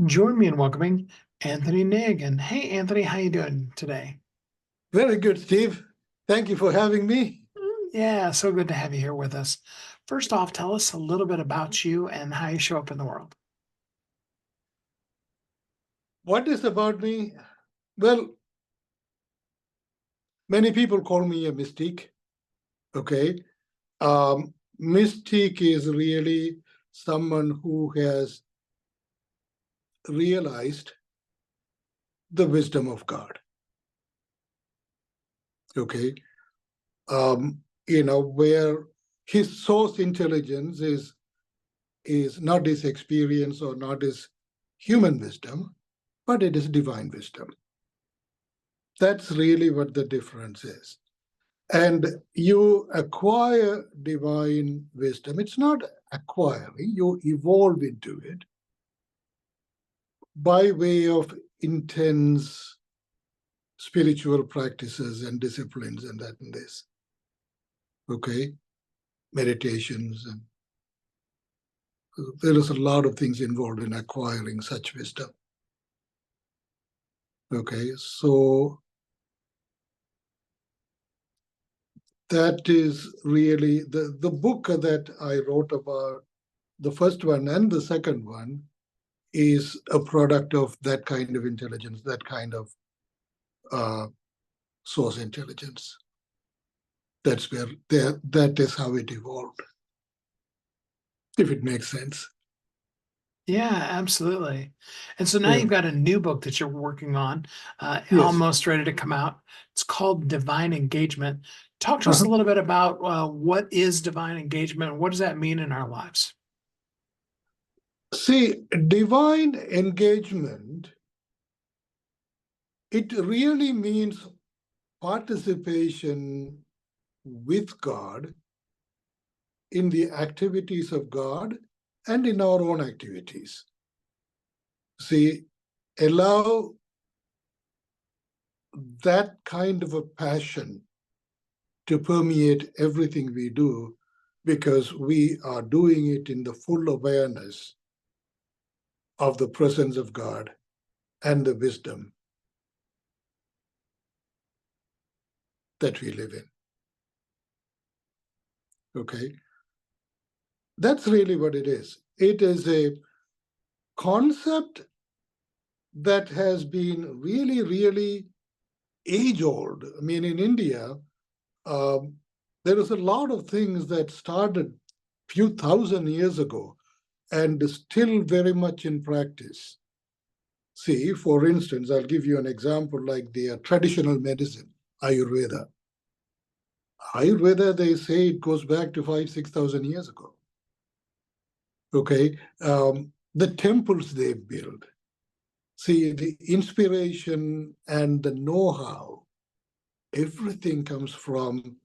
Join me in welcoming Anthony Nayagan. Hey, Anthony, how you doing today? Very good, Steve. Thank you for having me. Yeah, so good to have you here with us. First off, tell us a little bit about you and how you show up in the world. What is about me? Well, many people call me a mystique. Okay. Mystique is really someone who has realized the wisdom of God. Okay. Where his source intelligence is not his experience or not his human wisdom, but it is divine wisdom. That's really what the difference is. And you acquire divine wisdom. It's not acquiring, you evolve into it by way of intense spiritual practices and disciplines and that and this. Okay? Meditations. And there is a lot of things involved in acquiring such wisdom. Okay? So that is really the book that I wrote about, the first one and the second one, is a product of that kind of intelligence, that kind of source intelligence. That's where that is how it evolved, if it makes sense. Yeah, absolutely. And so now Yeah. you've got a new book that you're working on, Yes. almost ready to come out. It's called Divine Engagement. Talk to us a Uh-huh. little bit about what is divine engagement and what does that mean in our lives? See, divine engagement, it really means participation with God in the activities of God and in our own activities. See, allow that kind of a passion to permeate everything we do, because we are doing it in the full awareness of the presence of God and the wisdom that we live in. Okay? That's really what it is. It is a concept that has been really, really age old. I mean, in India, there is a lot of things that started a few thousand years ago and is still very much in practice. See, for instance, I'll give you an example like the traditional medicine, Ayurveda. Ayurveda, they say it goes back to 6,000 years ago. Okay, the temples they built. See, the inspiration and the know-how, everything comes from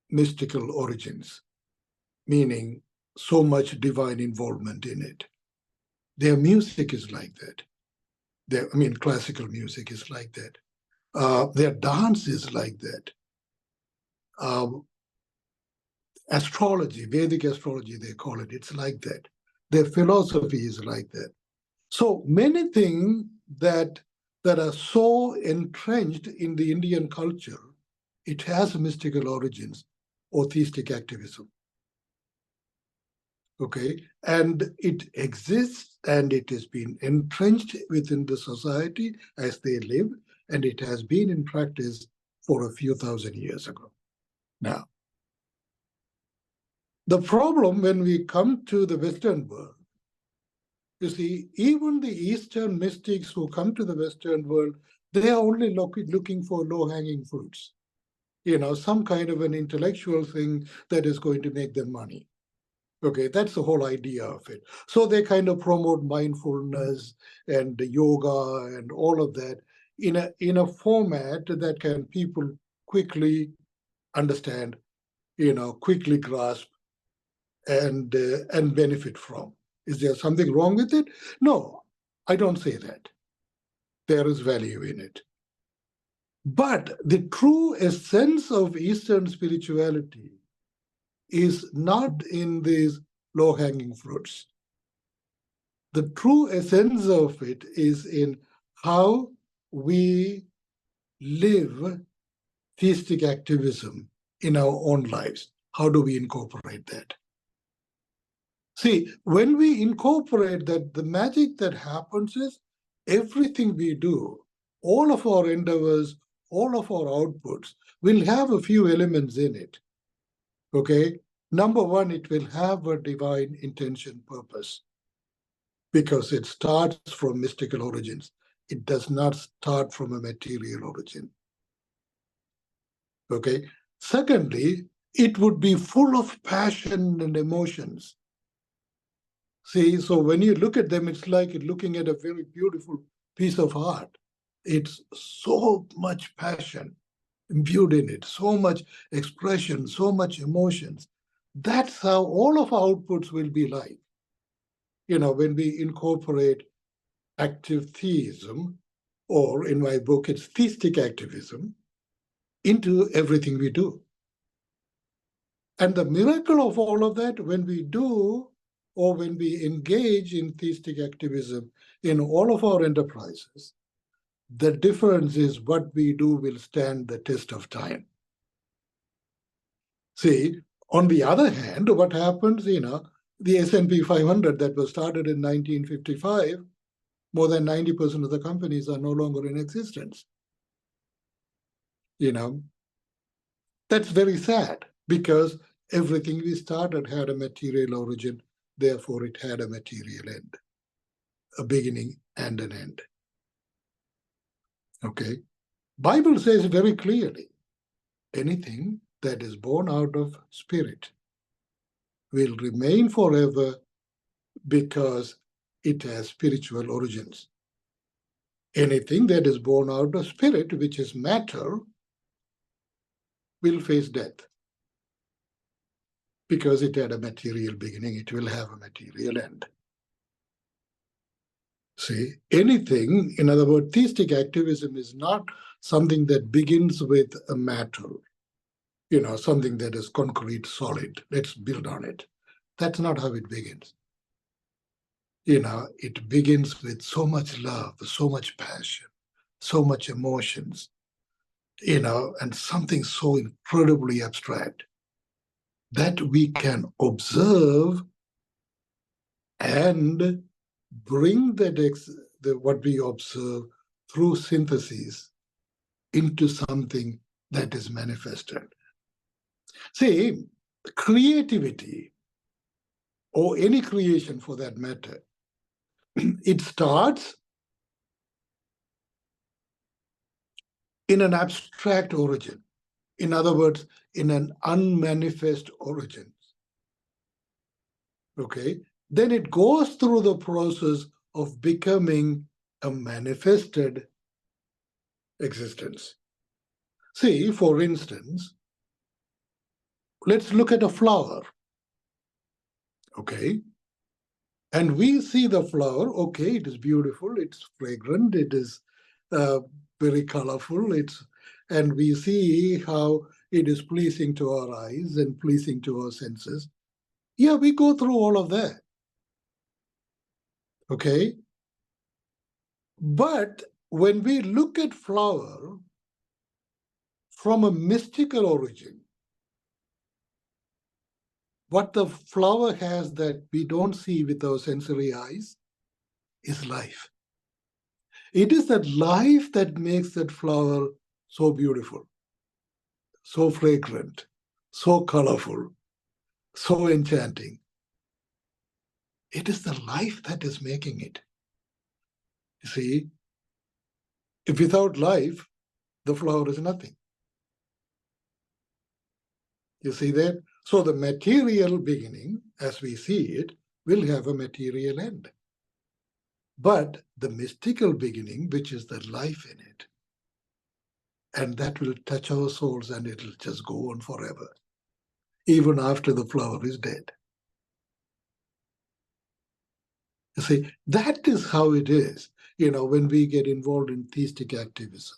mystical origins, meaning so much divine involvement in it. Their music is like that. Classical music is like that. Their dance is like that. Astrology, Vedic astrology, they call it, it's like that. Their philosophy is like that. So many things that are so entrenched in the Indian culture, it has mystical origins or theistic activism. Okay, and it exists and it has been entrenched within the society as they live, and it has been in practice for a few thousand years ago. Now, the problem when we come to the Western world, you see, even the Eastern mystics who come to the Western world, they are only looking for low-hanging fruits. Some kind of an intellectual thing that is going to make them money. Okay, that's the whole idea of it. So they kind of promote mindfulness and yoga and all of that in a format that can people quickly understand, quickly grasp and benefit from. Is there something wrong with it? No, I don't say that. There is value in it. But the true essence of Eastern spirituality is not in these low-hanging fruits. The true essence of it is in how we live theistic activism in our own lives. How do we incorporate that? See, when we incorporate that, the magic that happens is everything we do, all of our endeavors, all of our outputs will have a few elements in it. Okay? Number one, it will have a divine intention purpose because it starts from mystical origins. It does not start from a material origin. Okay? Secondly, it would be full of passion and emotions. See, so when you look at them, it's like looking at a very beautiful piece of art. It's so much passion imbued in it, so much expression, so much emotions. That's how all of our outputs will be like. When we incorporate active theism, or in my book, it's theistic activism, into everything we do. And the miracle of all of that, when we do, or when we engage in theistic activism in all of our enterprises, the difference is what we do will stand the test of time. See, on the other hand, what happens, the S&P 500 that was started in 1955, more than 90% of the companies are no longer in existence. That's very sad because everything we started had a material origin, therefore it had a material end, a beginning and an end. Okay? Bible says very clearly, anything that is born out of spirit will remain forever because it has spiritual origins. Anything that is born out of spirit, which is matter, will face death. Because it had a material beginning, it will have a material end. See, anything, in other words, theistic activism is not something that begins with a matter, something that is concrete, solid, let's build on it. That's not how it begins. It begins with so much love, so much passion, so much emotions, and something so incredibly abstract that we can observe and bring what we observe through synthesis into something that is manifested. See, creativity, or any creation for that matter, it starts in an abstract origin. In other words, in an unmanifest origin. Okay? Then it goes through the process of becoming a manifested existence. See, for instance, let's look at a flower. Okay? And we see the flower, okay, it is beautiful, it's fragrant, it is very colorful, and we see how it is pleasing to our eyes and pleasing to our senses. Yeah, we go through all of that. Okay? But when we look at flower from a mystical origin, what the flower has that we don't see with our sensory eyes is life. It is that life that makes that flower so beautiful, so fragrant, so colorful, so enchanting. It is the life that is making it. You see, if without life, the flower is nothing. You see that? So the material beginning, as we see it, will have a material end. But the mystical beginning, which is the life in it, and that will touch our souls and it'll just go on forever, even after the flower is dead. You see, that is how it is, when we get involved in theistic activism.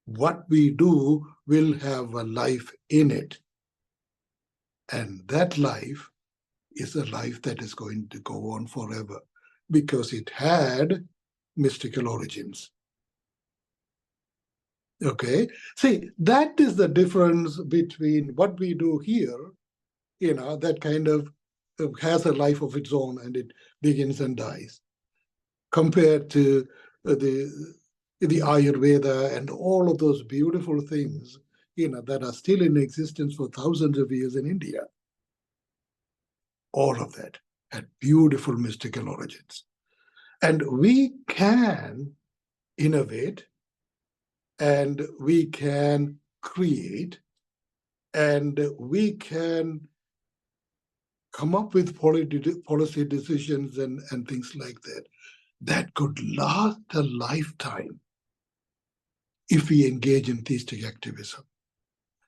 What we do will have a life in it. And that life is a life that is going to go on forever. because it had mystical origins. Okay, see, that is the difference between what we do here, that kind of has a life of its own and it begins and dies, compared to the Ayurveda and all of those beautiful things, that are still in existence for thousands of years in India. All of that had beautiful mystical origins. And we can innovate and we can create and we can come up with policy decisions and things like that could last a lifetime if we engage in theistic activism.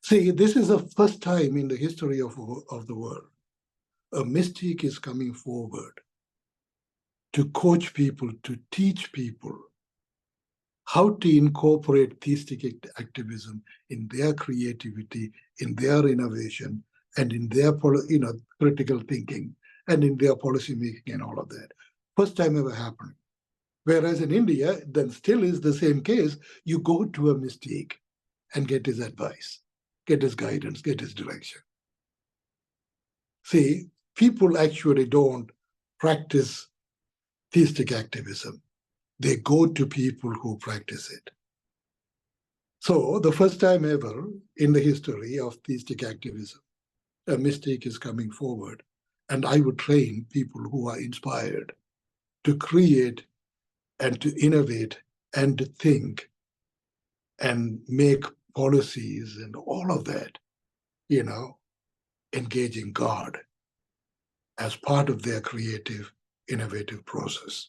See, this is the first time in the history of the world a mystic is coming forward to coach people, to teach people how to incorporate theistic activism in their creativity, in their innovation, and in their critical thinking, and in their policy making and all of that. First time ever happened. Whereas in India, then still is the same case. You go to a mystic and get his advice, get his guidance, get his direction. See, people actually don't practice theistic activism. They go to people who practice it. So the first time ever in the history of theistic activism, a mystic is coming forward, and I would train people who are inspired to create and to innovate and to think and make policies and all of that, engaging God as part of their creative, innovative process.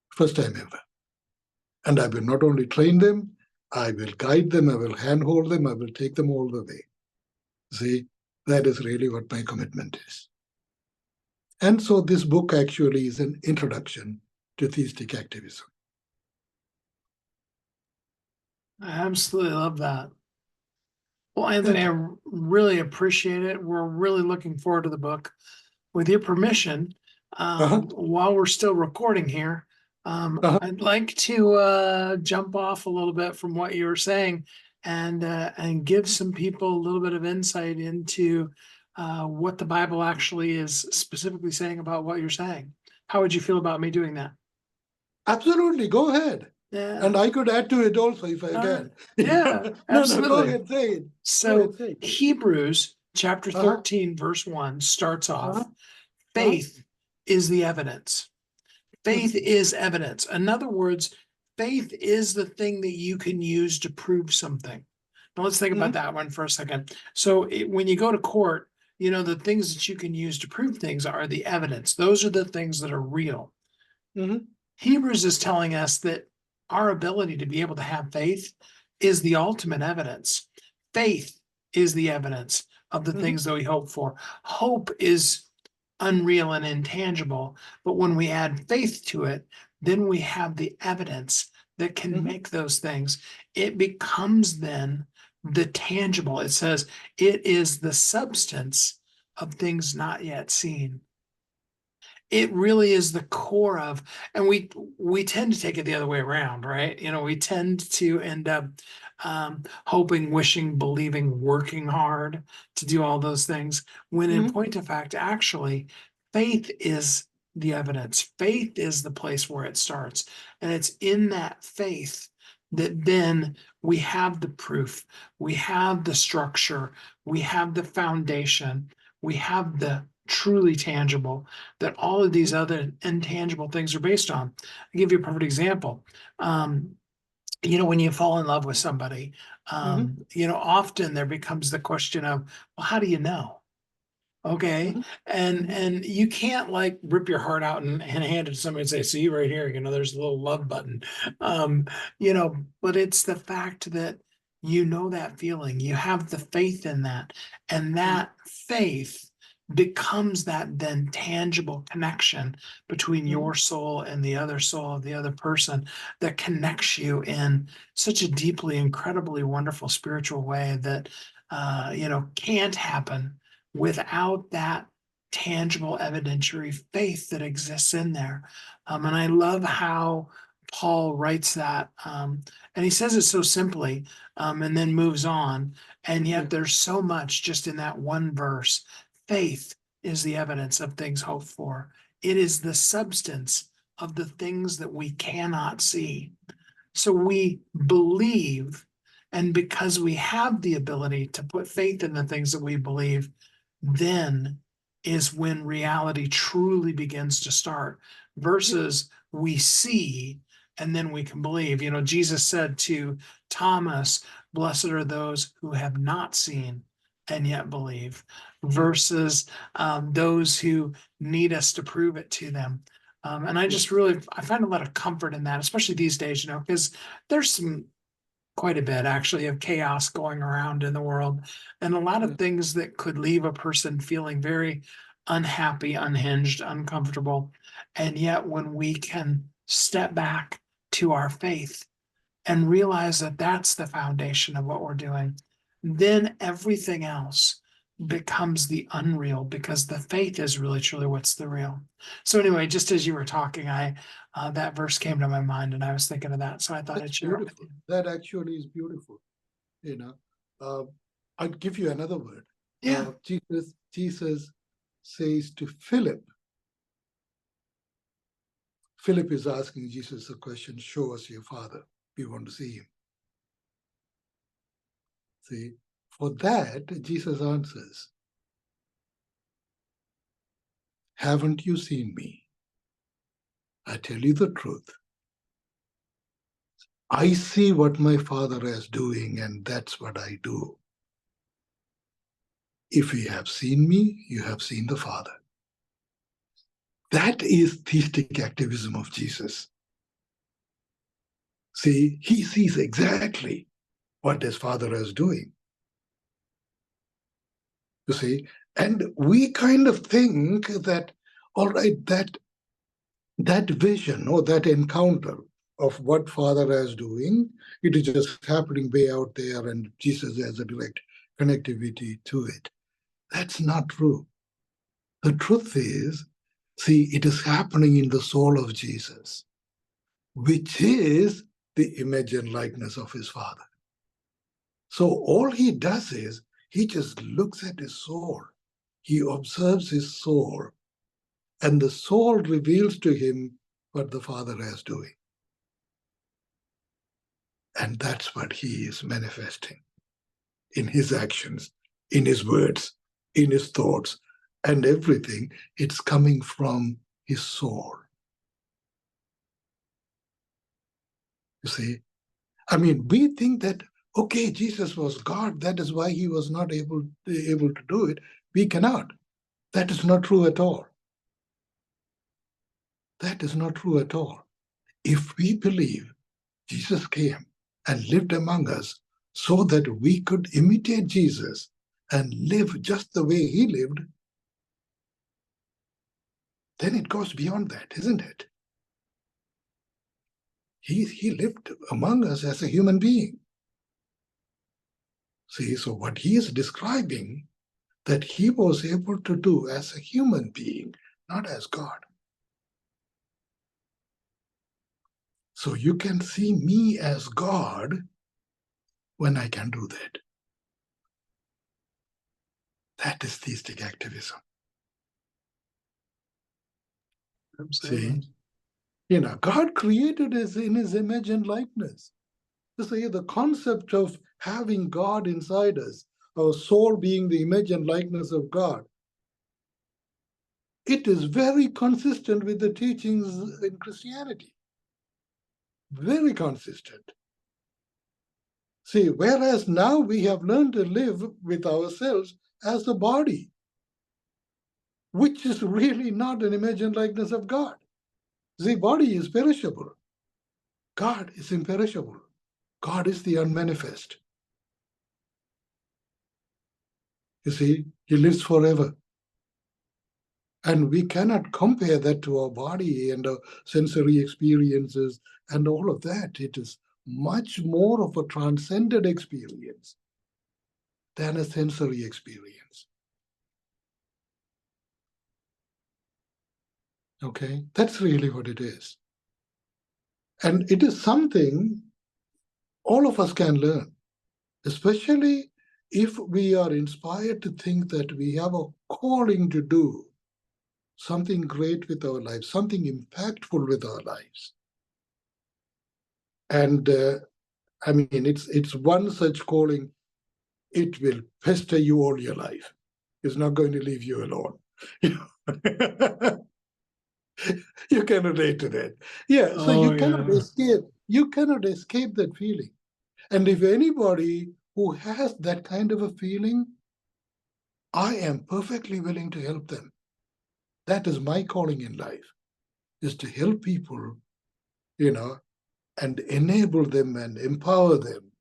First time ever. And I will not only train them, I will guide them, I will handhold them, I will take them all the way. See, that is really what my commitment is. And so this book actually is an introduction to theistic activism. I absolutely love that. Well, Anthony, I really appreciate it. We're really looking forward to the book. With your permission, while we're still recording here, I'd like to jump off a little bit from what you were saying and give some people a little bit of insight into what the Bible actually is specifically saying about what you're saying. How would you feel about me doing that? Absolutely, go ahead. Yeah. And I could add to it also if I can. Yeah, absolutely. No, go ahead, say it. So Hebrews chapter 13, verse 1 starts off, faith is the evidence. Faith is evidence. In other words, faith is the thing that you can use to prove something. Now let's think about that one for a second. So when you go to court, the things that you can use to prove things are the evidence. Those are the things that are real. Hebrews is telling us that our ability to be able to have faith is the ultimate evidence. Faith is the evidence of the things that we hope for. Hope is unreal and intangible, but when we add faith to it, then we have the evidence that can make those things. It becomes then the tangible. It says it is the substance of things not yet seen. It really is the core of, and we tend to take it the other way around, right? We tend to end up hoping, wishing, believing, working hard to do all those things. When in point of fact, actually, faith is the evidence. Faith is the place where it starts. And it's in that faith that then we have the proof, we have the structure, we have the foundation, we have the truly tangible that all of these other intangible things are based on. I'll give you a perfect example. When you fall in love with somebody, often there becomes the question of, well, how do you know? Okay. And you can't like rip your heart out and hand it to somebody and say, see right here, there's a little love button. But it's the fact that that feeling, you have the faith in that, and that faith becomes that then tangible connection between your soul and the other soul of the other person that connects you in such a deeply, incredibly wonderful spiritual way that can't happen without that tangible, evidentiary faith that exists in there. And I love how Paul writes that. And he says it so simply, and then moves on. And yet there's so much just in that one verse. Faith is the evidence of things hoped for. It is the substance of the things that we cannot see. So we believe, and because we have the ability to put faith in the things that we believe, then is when reality truly begins to start, versus we see and then we can believe. You know, Jesus said to Thomas, blessed are those who have not seen and yet believe, versus those who need us to prove it to them. And I just really, I find a lot of comfort in that, especially these days, you know, because there's quite a bit actually of chaos going around in the world, and a lot of things that could leave a person feeling very unhappy, unhinged, uncomfortable. And yet when we can step back to our faith and realize that that's the foundation of what we're doing, then everything else becomes the unreal, because the faith is really truly what's the real. So anyway, just as you were talking, that verse came to my mind and I was thinking of that, so I thought I'd share it with you. That actually is beautiful. You know, I'll give you another word. Yeah. Jesus says to Philip. Philip is asking Jesus a question, show us your Father. We want to see him. See, for that, Jesus answers, haven't you seen me? I tell you the truth. I see what my Father is doing, and that's what I do. If you have seen me, you have seen the Father. That is theistic activism of Jesus. See, he sees exactly what his Father is doing. You see, and we kind of think that, all right, that vision or that encounter of what Father is doing, it is just happening way out there, and Jesus has a direct connectivity to it. That's not true. The truth is, see, it is happening in the soul of Jesus, which is the image and likeness of his Father. So all he does is he just looks at his soul. He observes his soul, and the soul reveals to him what the Father is doing. And that's what he is manifesting in his actions, in his words, in his thoughts, and everything. It's coming from his soul. You see? I mean, we think that, okay, Jesus was God, that is why he was not able to do it. We cannot. That is not true at all. That is not true at all. If we believe Jesus came and lived among us so that we could imitate Jesus and live just the way he lived, then it goes beyond that, isn't it? He lived among us as a human being. See, so what he is describing, that he was able to do as a human being, not as God. So you can see me as God when I can do that. That is theistic activism. Absolutely. See, you know, God created us in his image and likeness. So the concept of having God inside us, our soul being the image and likeness of God, it is very consistent with the teachings in Christianity. Very consistent. See, whereas now we have learned to live with ourselves as a body, which is really not an image and likeness of God. The body is perishable. God is imperishable. God is the unmanifest. You see, he lives forever. And we cannot compare that to our body and our sensory experiences and all of that. It is much more of a transcended experience than a sensory experience. Okay, that's really what it is. And it is something all of us can learn, especially if we are inspired to think that we have a calling to do something great with our lives, something impactful with our lives. And I mean, it's one such calling, it will pester you all your life. It's not going to leave you alone. You can relate to that. Yeah, so Oh, you cannot yeah. escape that feeling. And if anybody who has that kind of a feeling, I am perfectly willing to help them. That is my calling in life, is to help people, and enable them and empower them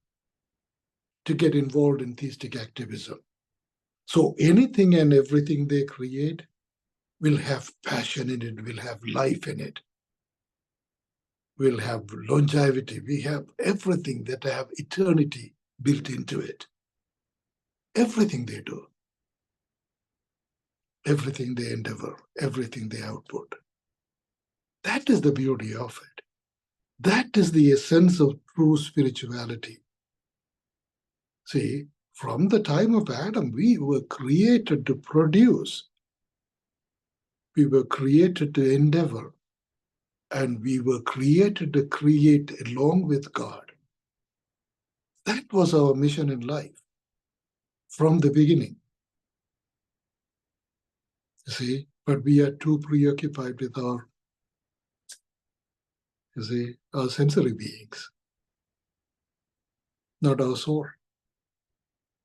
to get involved in theistic activism. So anything and everything they create will have passion in it, will have life in it, will have longevity. We have everything that have eternity built into it. Everything they do, everything they endeavor, everything they output. That is the beauty of it. That is the essence of true spirituality. See, from the time of Adam, we were created to produce. We were created to endeavor. And we were created to create along with God. That was our mission in life from the beginning. You see, but we are too preoccupied with our sensory beings, not our soul.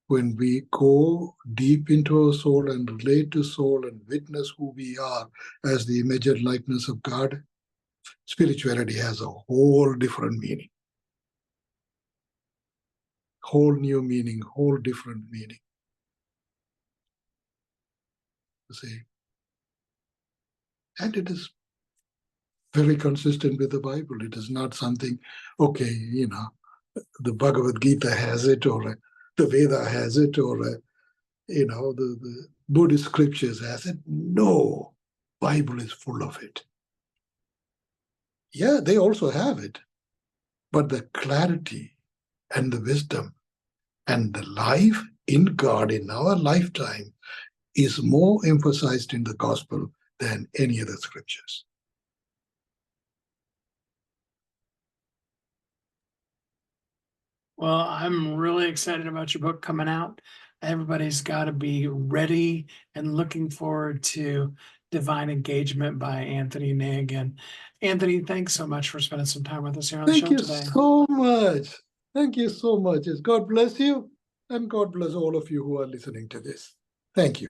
When we go deep into our soul and relate to soul and witness who we are as the image and likeness of God, spirituality has a whole different meaning. Whole new meaning, whole different meaning. You see. And it is very consistent with the Bible. It is not something, okay, the Bhagavad Gita has it, or the Veda has it, or the Buddhist scriptures has it. No, Bible is full of it. Yeah, they also have it, but the clarity and the wisdom and the life in God in our lifetime is more emphasized in the gospel than any other scriptures. Well, I'm really excited about your book coming out. Everybody's got to be ready and looking forward to Divine Engagement by Anthony Nayagan. Anthony, thanks so much for spending some time with us here on the Thank show you today. so much. Thank you so much. God bless you, and God bless all of you who are listening to this. Thank you.